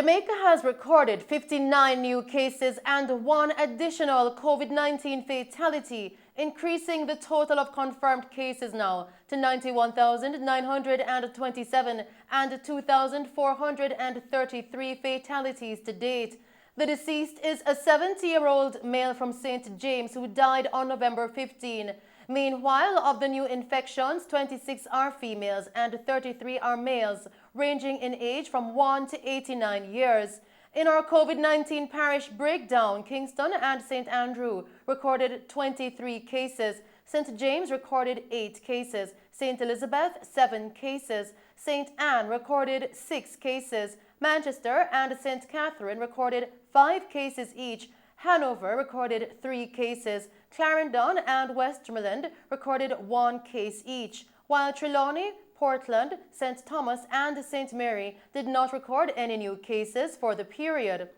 Jamaica has recorded 59 new cases and 1 additional COVID-19 fatality, increasing the total of confirmed cases now to 91,927 and 2,433 fatalities to date. The deceased is a 70-year-old male from St. James who died on November 15. Meanwhile, of the new infections, 26 are females and 33 are males, ranging in age from 1 to 89 years. In our COVID-19 parish breakdown, Kingston and St. Andrew recorded 23 cases, St. James recorded 8 cases, St. Elizabeth 7 cases, St. Anne recorded 6 cases, Manchester and St. Catherine recorded 5 cases each, Hanover recorded 3 cases, Clarendon and Westmoreland recorded 1 case each, while Trelawney, Portland, St. Thomas and St. Mary did not record any new cases for the period.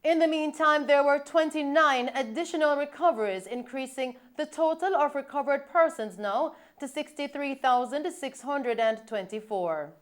In the meantime, there were 29 additional recoveries, increasing the total of recovered persons now to 63,624.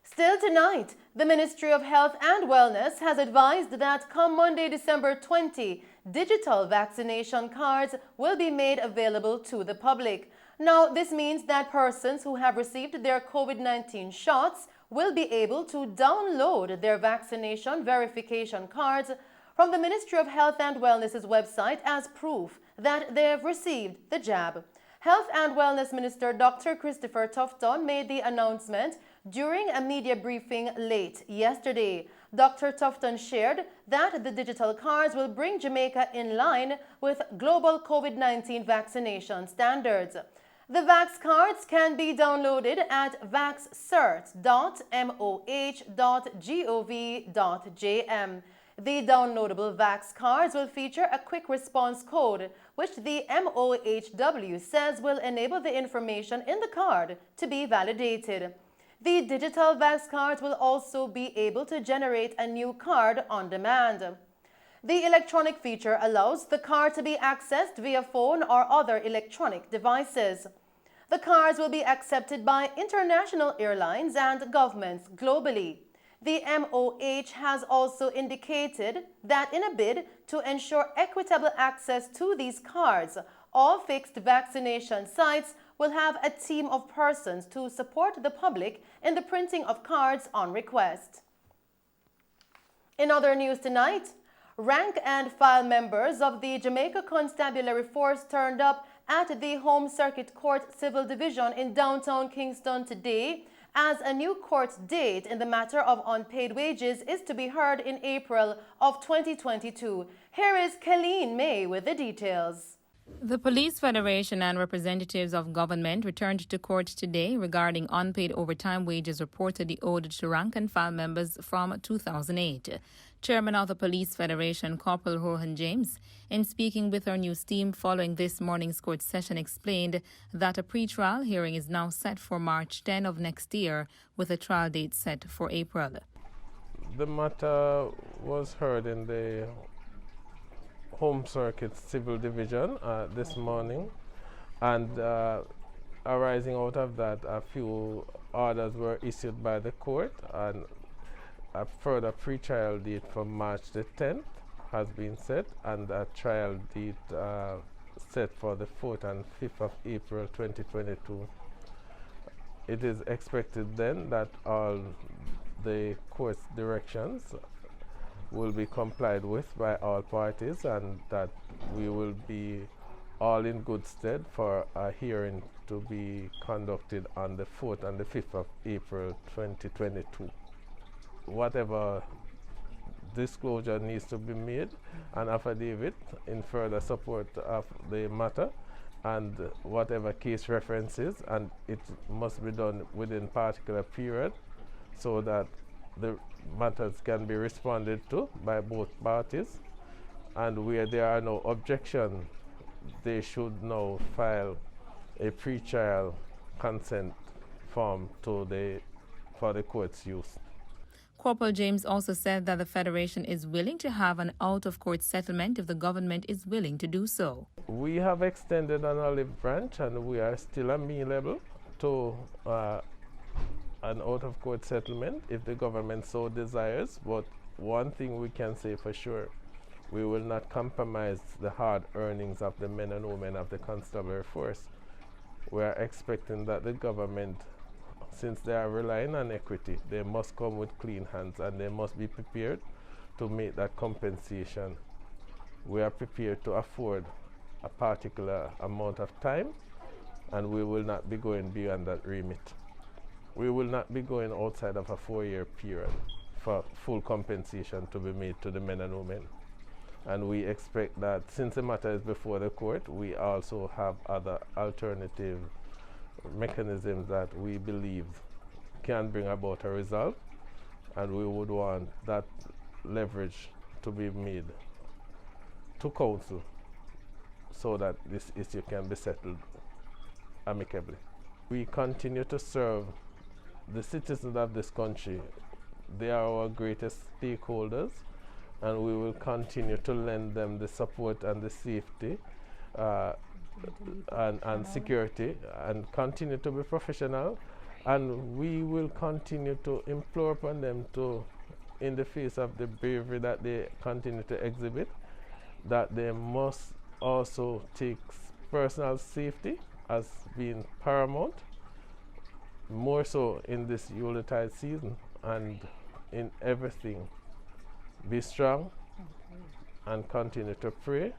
Still tonight, the Ministry of Health and Wellness has advised that come Monday, December 20, digital vaccination cards will be made available to the public. Now, this means that persons who have received their COVID-19 shots will be able to download their vaccination verification cards from the Ministry of Health and Wellness's website as proof that they have received the jab. Health and Wellness Minister Dr. Christopher Tufton made the announcement during a media briefing late yesterday. Dr. Tufton shared that the digital cards will bring Jamaica in line with global COVID-19 vaccination standards. The Vax cards can be downloaded at vaxcert.moh.gov.jm. The downloadable Vax cards will feature a quick response code, which the MOHW says will enable the information in the card to be validated. The digital Vax cards will also be able to generate a new card on demand. The electronic feature allows the card to be accessed via phone or other electronic devices. The cards will be accepted by international airlines and governments globally. The MOH has also indicated that in a bid to ensure equitable access to these cards, all fixed vaccination sites will have a team of persons to support the public in the printing of cards on request. In other news tonight, rank and file members of the Jamaica Constabulary Force turned up at the Home Circuit Court Civil Division in downtown Kingston today, as a new court date in the matter of unpaid wages is to be heard in April of 2022. Here is Colleen May with the details. The Police Federation and representatives of government returned to court today regarding unpaid overtime wages reportedly owed to rank and file members from 2008. Chairman of the Police Federation, Corporal Rohan James, in speaking with our news team following this morning's court session, explained that a pre-trial hearing is now set for March 10 of next year, with a trial date set for April. The matter was heard in the Home Circuit Civil Division this morning, and arising out of that, a few orders were issued by the court, and a further pre-trial date for March the 10th has been set, and a trial date set for the 4th and 5th of April 2022. It is expected then that all the court's directions will be complied with by all parties, and that we will be all in good stead for a hearing to be conducted on the 4th and the 5th of April 2022. Whatever disclosure needs to be made, an affidavit in further support of the matter, and whatever case references, and it must be done within particular period so that the matters can be responded to by both parties, and where there are no objections, they should now file a pre-trial consent form for the court's use. Corporal James also said that the Federation is willing to have an out-of-court settlement if the government is willing to do so. We have extended an olive branch, and we are still amenable to an out-of-court settlement if the government so desires, but one thing we can say for sure, we will not compromise the hard earnings of the men and women of the constabulary force. We are expecting that the government, since they are relying on equity, they must come with clean hands and they must be prepared to make that compensation. We are prepared to afford a particular amount of time, and we will not be going beyond that remit. We will not be going outside of a 4-year period for full compensation to be made to the men and women. And we expect that since the matter is before the court, we also have other alternative mechanisms that we believe can bring about a result, and we would want that leverage to be made to counsel so that this issue can be settled amicably. We continue to serve the citizens of this country. They are our greatest stakeholders, and we will continue to lend them the support and the safety and security, and continue to be professional. And we will continue to implore upon them to, in the face of the bravery that they continue to exhibit, that they must also take personal safety as being paramount, more so in this Yuletide season, and in everything be strong and continue to pray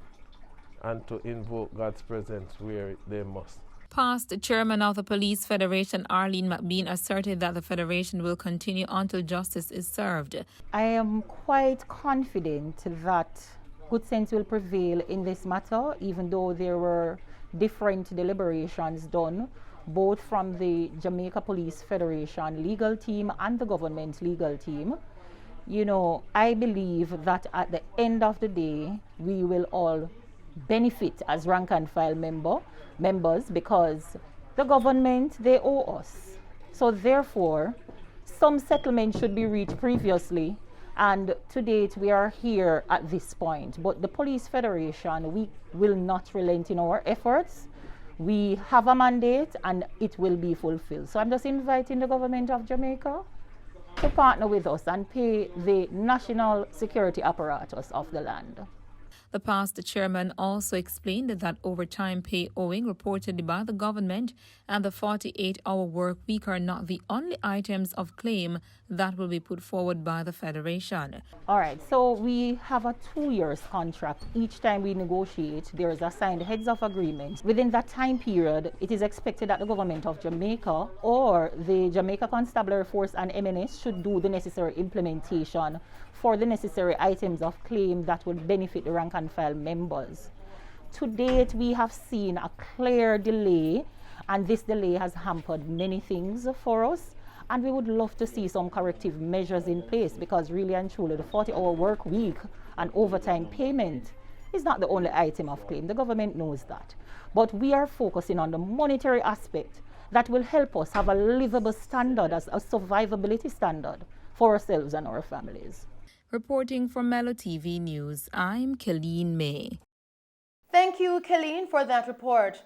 and to invoke God's presence where they must. Past chairman of the Police Federation, Arlene McBean, asserted that the federation will continue until justice is served. I am quite confident that good sense will prevail in this matter, even though there were different deliberations done, both from the Jamaica Police Federation legal team and the government legal team. You know, I believe that at the end of the day, we will all benefit as rank and file members, because the government, they owe us. So therefore, some settlement should be reached previously, and to date we are here at this point. But the Police Federation, we will not relent in our efforts. We have a mandate and it will be fulfilled. So I'm just inviting the government of Jamaica to partner with us and pay the national security apparatus of the land. The past chairman also explained that overtime pay owing reported by the government and the 48-hour work week are not the only items of claim that will be put forward by the Federation. All right, so we have a 2-year contract. Each time we negotiate, there is a signed heads of agreement. Within that time period, it is expected that the government of Jamaica or the Jamaica Constabulary Force and MNS should do the necessary implementation for the necessary items of claim that will benefit the rank and file members. To date, we have seen a clear delay, and this delay has hampered many things for us. And we would love to see some corrective measures in place, because really and truly the 40-hour work week and overtime payment is not the only item of claim. The government knows that. But we are focusing on the monetary aspect that will help us have a livable standard, as a survivability standard for ourselves and our families. Reporting for Mello TV News, I'm Colleen May. Thank you, Colleen, for that report.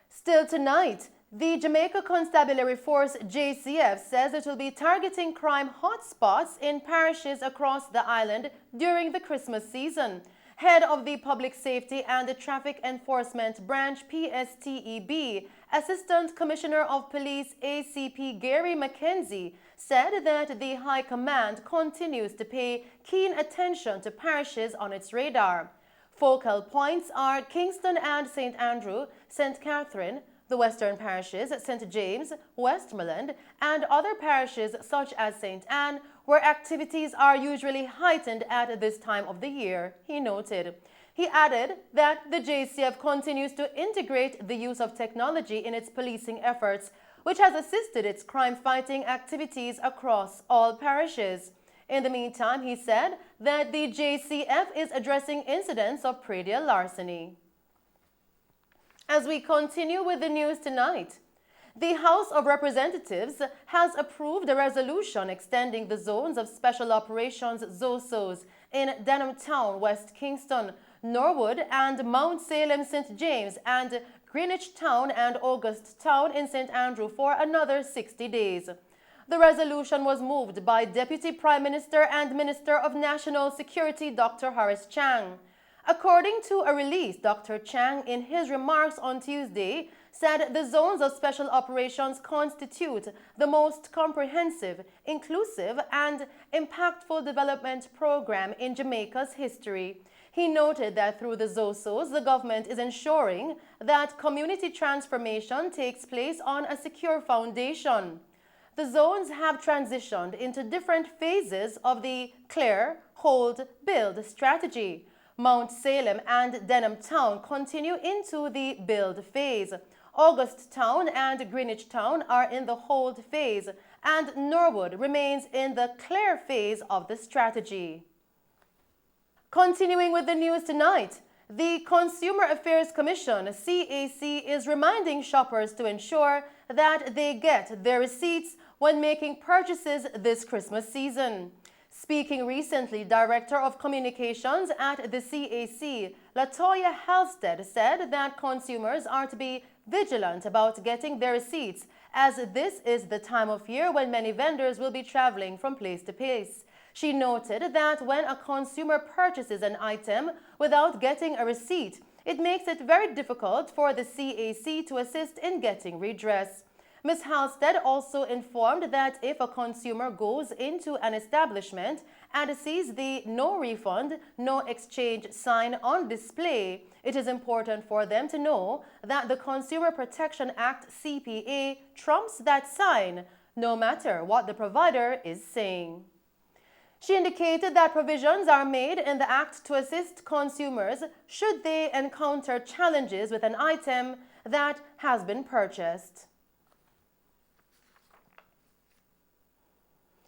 Still tonight, the Jamaica Constabulary Force, JCF, says it will be targeting crime hotspots in parishes across the island during the Christmas season. Head of the Public Safety and the Traffic Enforcement Branch, PSTEB, Assistant Commissioner of Police, ACP Gary McKenzie, said that the High Command continues to pay keen attention to parishes on its radar. Focal points are Kingston and St. Andrew, St. Catherine, the Western parishes, St. James, Westmoreland, and other parishes such as St. Anne, where activities are usually heightened at this time of the year, he noted. He added that the JCF continues to integrate the use of technology in its policing efforts, which has assisted its crime-fighting activities across all parishes. In the meantime, he said that the JCF is addressing incidents of predial larceny. As we continue with the news tonight, the House of Representatives has approved a resolution extending the zones of Special Operations ZOSOs in Denham Town, West Kingston, Norwood and Mount Salem, St. James, and Greenwich Town and August Town in St. Andrew for another 60 days. The resolution was moved by Deputy Prime Minister and Minister of National Security Dr. Horace Chang. According to a release, Dr. Chang, in his remarks on Tuesday, said the zones of special operations constitute the most comprehensive, inclusive, and impactful development program in Jamaica's history. He noted that through the ZOSOs, the government is ensuring that community transformation takes place on a secure foundation. The zones have transitioned into different phases of the Clear, Hold, Build strategy. Mount Salem and Denham Town continue into the Build phase. August Town and Greenwich Town are in the Hold phase, and Norwood remains in the Clear phase of the strategy. Continuing with the news tonight, the Consumer Affairs Commission, CAC, is reminding shoppers to ensure that they get their receipts when making purchases this Christmas season. Speaking recently, Director of Communications at the CAC, Latoya Halstead, said that consumers are to be vigilant about getting their receipts, as this is the time of year when many vendors will be traveling from place to place. She noted that when a consumer purchases an item without getting a receipt, it makes it very difficult for the CAC to assist in getting redress. Ms. Halstead also informed that if a consumer goes into an establishment and sees the no refund, no exchange sign on display, it is important for them to know that the Consumer Protection Act CPA trumps that sign, no matter what the provider is saying. She indicated that provisions are made in the Act to assist consumers should they encounter challenges with an item that has been purchased.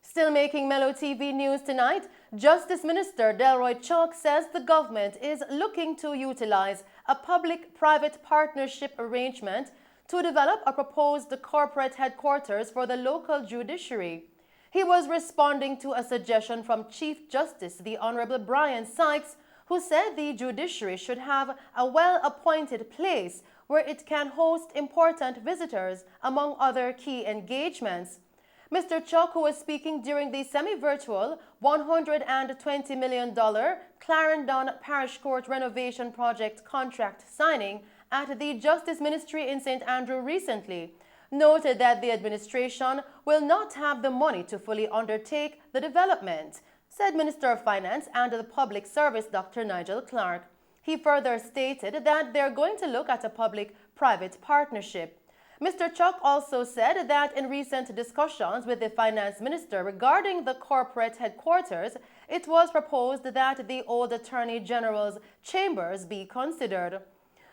Still making Mello TV news tonight, Justice Minister Delroy Chalk says the government is looking to utilize a public-private partnership arrangement to develop a proposed corporate headquarters for the local judiciary. He was responding to a suggestion from Chief Justice the Honorable Brian Sykes, who said the judiciary should have a well-appointed place where it can host important visitors, among other key engagements. Mr. Chalk, who was speaking during the semi-virtual $120 million Clarendon Parish Court renovation project contract signing at the Justice Ministry in St. Andrew recently, noted that the administration will not have the money to fully undertake the development, said Minister of Finance and the Public Service Dr. Nigel Clark. He further stated that they're going to look at a public-private partnership. Mr. Chalk also said that in recent discussions with the Finance Minister regarding the corporate headquarters, it was proposed that the old Attorney General's chambers be considered.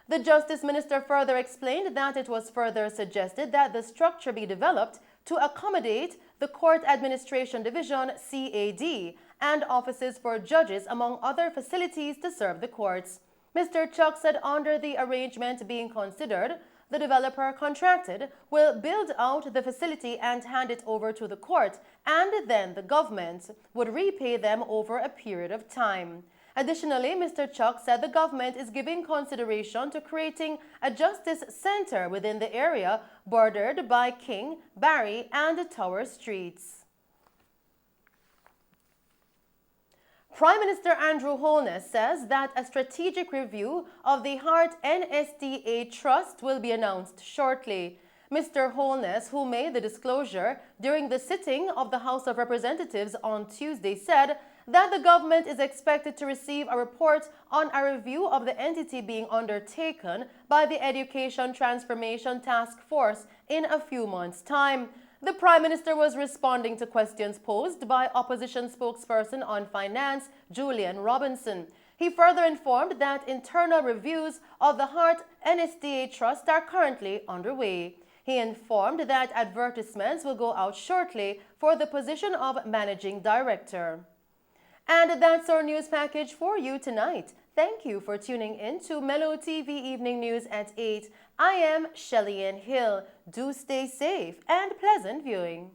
The Justice Minister further explained that it was further suggested that the structure be developed to accommodate the Court Administration Division CAD and offices for judges, among other facilities to serve the courts. Mr. Chalk said under the arrangement being considered, the developer contracted will build out the facility and hand it over to the court, and then the government would repay them over a period of time. Additionally, Mr. Chalk said the government is giving consideration to creating a justice center within the area bordered by King, Barry, and Tower Streets. Prime Minister Andrew Holness says that a strategic review of the Heart NSDA Trust will be announced shortly. Mr. Holness, who made the disclosure during the sitting of the House of Representatives on Tuesday, said that the government is expected to receive a report on a review of the entity being undertaken by the Education Transformation Task Force in a few months' time. The Prime Minister was responding to questions posed by opposition spokesperson on finance, Julian Robinson. He further informed that internal reviews of the Heart NSDA Trust are currently underway. He informed that advertisements will go out shortly for the position of Managing Director. And that's our news package for you tonight. Thank you for tuning in to Mello TV Evening News at 8. I am Shelley Ann Hill. Do stay safe and pleasant viewing.